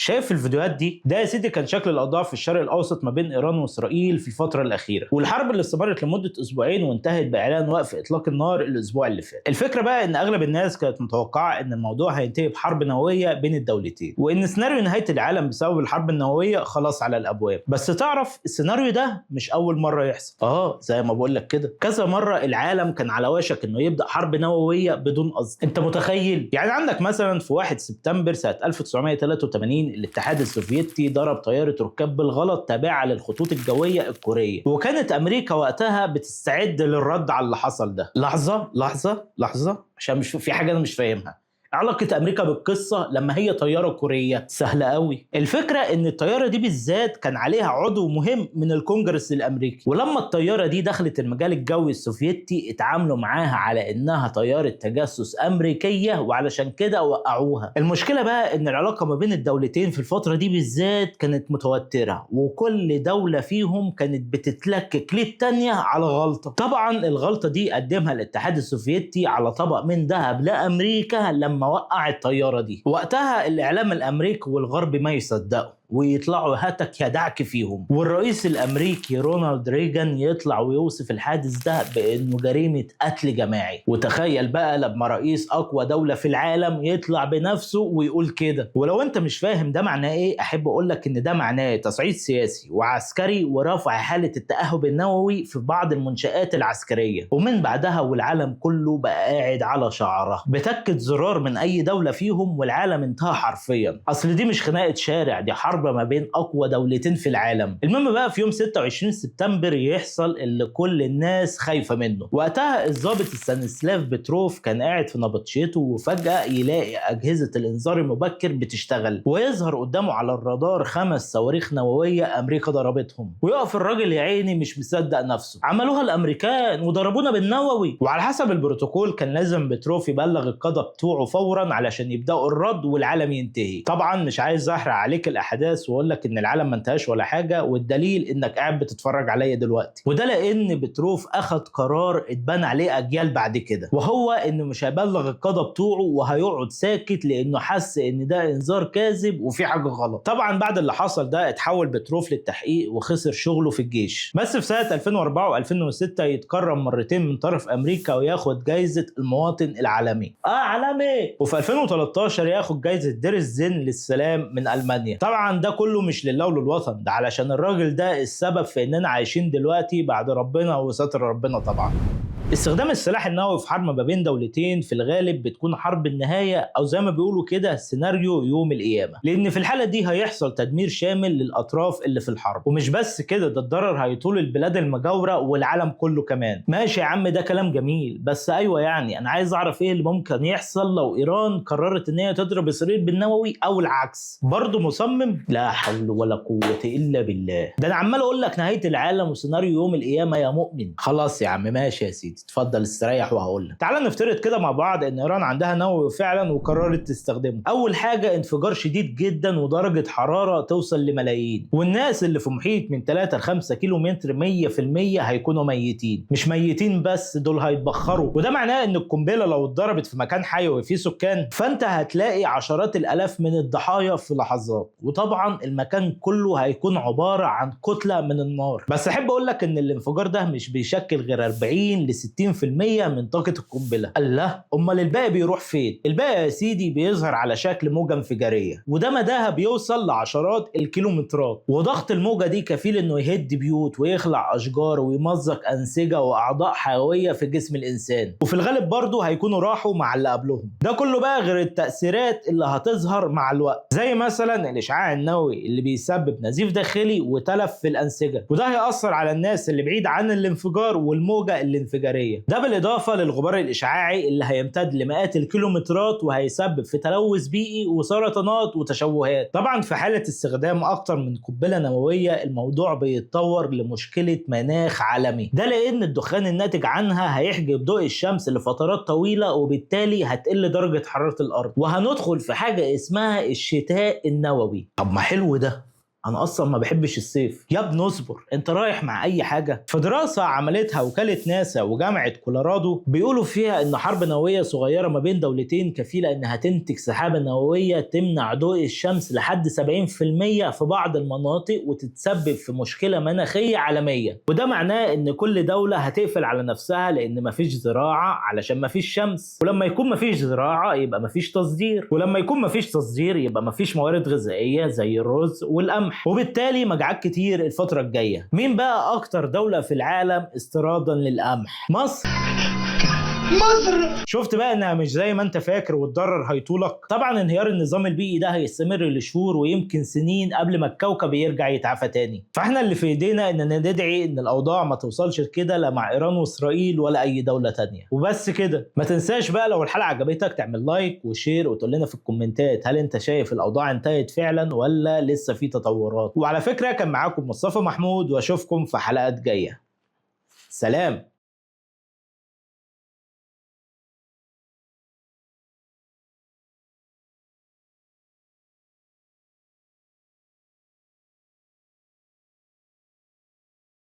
شايف الفيديوهات دي؟ ده يا سيدي كان شكل الاوضاع في الشرق الاوسط ما بين ايران واسرائيل في الفتره الاخيره، والحرب اللي استمرت لمده اسبوعين وانتهت باعلان وقف اطلاق النار الاسبوع اللي فات. الفكره بقى ان اغلب الناس كانت متوقعه ان الموضوع هينتهي بحرب نوويه بين الدولتين، وان سيناريو نهايه العالم بسبب الحرب النوويه خلاص على الابواب. بس تعرف السيناريو ده مش اول مره يحصل، زي ما بقول لك كده كذا مره العالم كان على وشك انه يبدا حرب نوويه بدون قصد. انت متخيل؟ يعني عندك مثلا في 1 سبتمبر سنه 1983 الاتحاد السوفيتي ضرب طياره ركاب بالغلط تابعه للخطوط الجويه الكوريه، وكانت امريكا وقتها بتستعد للرد على اللي حصل ده. لحظه عشان مش في حاجه انا مش فاهمها. علاقة أمريكا بالقصة لما هي طيارة كورية؟ سهلة قوي. الفكرة إن الطيارة دي بالذات كان عليها عضو مهم من الكونجرس الأمريكي، ولما الطيارة دي دخلت المجال الجوي السوفيتي اتعاملوا معاها على إنها طيارة تجسس أمريكية، وعلشان كده وقعوها. المشكلة بقى إن العلاقة ما بين الدولتين في الفترة دي بالذات كانت متوترة، وكل دولة فيهم كانت بتتلكك للتانية على غلطة. طبعا الغلطة دي قدمها الاتحاد السوفيتي على طبق من ذهب لأمريكا لما وقع الطيارة دي. وقتها الإعلام الأمريكي والغرب ما يصدقوا ويطلعوا هاتك يا دعك فيهم، والرئيس الامريكي رونالد ريغان يطلع ويوصف الحادث ده بانه جريمه قتل جماعي. وتخيل بقى لما رئيس اقوى دوله في العالم يطلع بنفسه ويقول كده. ولو انت مش فاهم ده معناه ايه، احب اقول لك ان ده معناه تصعيد سياسي وعسكري ورفع حاله التاهب النووي في بعض المنشآت العسكريه، ومن بعدها والعالم كله بقى قاعد على شعره بتكة زرار من اي دوله فيهم والعالم انتهى حرفيا. اصل دي مش خناقه شارع، دي حرب ما بين اقوى دولتين في العالم. المهم بقى في يوم 26 سبتمبر يحصل اللي كل الناس خايفه منه. وقتها الضابط ستانيسلاف بتروف كان قاعد في نبطشيته، وفجاه يلاقي اجهزه الانذار المبكر بتشتغل، ويظهر قدامه على الرادار 5 صواريخ نوويه امريكا ضربتهم. ويقف الراجل يا عيني مش مصدق نفسه، عملوها الامريكان وضربونا بالنووي. وعلى حسب البروتوكول كان لازم بتروف يبلغ القاده بتوعه فورا علشان يبداوا الرد والعالم ينتهي. طبعا مش عايز احرق عليك الاحداث واقول لك ان العالم ما انتهاش ولا حاجه، والدليل انك قاعد بتتفرج عليا دلوقتي. وده لان بتروف اخذ قرار اتبنى عليه اجيال بعد كده، وهو انه مش هيبلغ القاده بتوعه وهيقعد ساكت لانه حس ان ده انذار كاذب وفي حاجه غلط. طبعا بعد اللي حصل ده اتحول بتروف للتحقيق وخسر شغله في الجيش. بس في سنه 2004 و2006 يتكرم مرتين من طرف امريكا وياخد جائزه المواطن العالمي. عالمي. وفي 2013 ياخد جائزه دير الزين للسلام من المانيا. طبعا ده كله مش لله وللوطن، ده علشان الراجل ده السبب في اننا عايشين دلوقتي بعد ربنا وستر ربنا. طبعا استخدام السلاح النووي في حرب ما بين دولتين في الغالب بتكون حرب النهاية، او زي ما بيقولوا كده سيناريو يوم القيامة، لان في الحالة دي هيحصل تدمير شامل للاطراف اللي في الحرب. ومش بس كده، ده الضرر هيطول البلاد المجاورة والعالم كله كمان. ماشي يا عم ده كلام جميل، بس ايوه يعني انا عايز اعرف ايه اللي ممكن يحصل لو ايران قررت ان هي تضرب اسرائيل بالنووي او العكس. برضه مصمم؟ لا حول ولا قوة الا بالله. ده انا عمال اقول لك نهاية العالم وسيناريو يوم القيامة يا مؤمن. خلاص يا عم ماشي يا سيدي، اتفضل استريح وهقول لك. تعال نفترض كده مع بعض ان ايران عندها نووي فعلا وقررت تستخدمه. اول حاجه انفجار شديد جدا ودرجه حراره توصل لملايين، والناس اللي في محيط من 3 ل 5 كيلو متر 100% هيكونوا ميتين. مش ميتين بس، دول هيتبخروا. وده معناه ان القنبله لو اتضربت في مكان حيوي فيه سكان فانت هتلاقي عشرات الالاف من الضحايا في لحظات، وطبعا المكان كله هيكون عباره عن كتله من النار. بس احب اقول لك ان الانفجار ده مش بيشكل غير 40 ل 60% من طاقة القنبلة. الله، امال الباقي بيروح فين؟ الباقي يا سيدي بيظهر على شكل موجة انفجارية، وده مداها بيوصل لعشرات الكيلومترات. وضغط الموجة دي كفيل انه يهد بيوت ويخلع اشجار ويمزق انسجة واعضاء حيوية في جسم الانسان، وفي الغالب برضه هيكونوا راحوا مع اللي قبلهم. ده كله بقى غير التأثيرات اللي هتظهر مع الوقت، زي مثلا الاشعاع النووي اللي بيسبب نزيف داخلي وتلف في الانسجة، وده هيأثر على الناس اللي بعيد عن الانفجار والموجة الانفجارية. ده بالإضافة للغبار الإشعاعي اللي هيمتد لمئات الكيلومترات وهيسبب في تلوث بيئي وسرطانات وتشوهات. طبعا في حالة استخدام أكتر من قنبلة نووية الموضوع بيتطور لمشكلة مناخ عالمي، ده لأن الدخان الناتج عنها هيحجب ضوء الشمس لفترات طويلة، وبالتالي هتقل درجة حرارة الأرض، وهندخل في حاجة اسمها الشتاء النووي. طب ما حلو ده، انا اصلا ما بحبش الصيف. يا ابني اصبر، انت رايح مع اي حاجه. في دراسه عملتها وكاله ناسا وجامعه كولورادو بيقولوا فيها ان حرب نوويه صغيره ما بين دولتين كفيله انها تنتج سحابه نوويه تمنع ضوء الشمس لحد 70% في بعض المناطق وتتسبب في مشكله مناخيه عالميه. وده معناه ان كل دوله هتقفل على نفسها لان مفيش زراعه علشان مفيش شمس، ولما يكون مفيش زراعه يبقى مفيش تصدير، ولما يكون مفيش تصدير يبقى مفيش موارد غذائيه زي الرز والقمح، وبالتالي مجاعات كتير الفتره الجايه. مين بقى اكتر دوله في العالم استيرادا للقمح؟ مصر. شفت بقى انها مش زي ما انت فاكر وتضرر هيطولك. طبعا انهيار النظام البيئي ده هيستمر لشهور ويمكن سنين قبل ما الكوكب يرجع يتعافى تاني. فاحنا اللي في ايدينا اننا ندعي ان الاوضاع ما توصلش كده لا مع ايران واسرائيل ولا اي دوله تانية. وبس كده. ما تنساش بقى لو الحلقه عجبتك تعمل لايك وشير وتقول لنا في الكومنتات هل انت شايف الاوضاع انتهت فعلا ولا لسه في تطورات. وعلى فكره كان معاكم مصطفى محمود واشوفكم في حلقات جايه. سلام.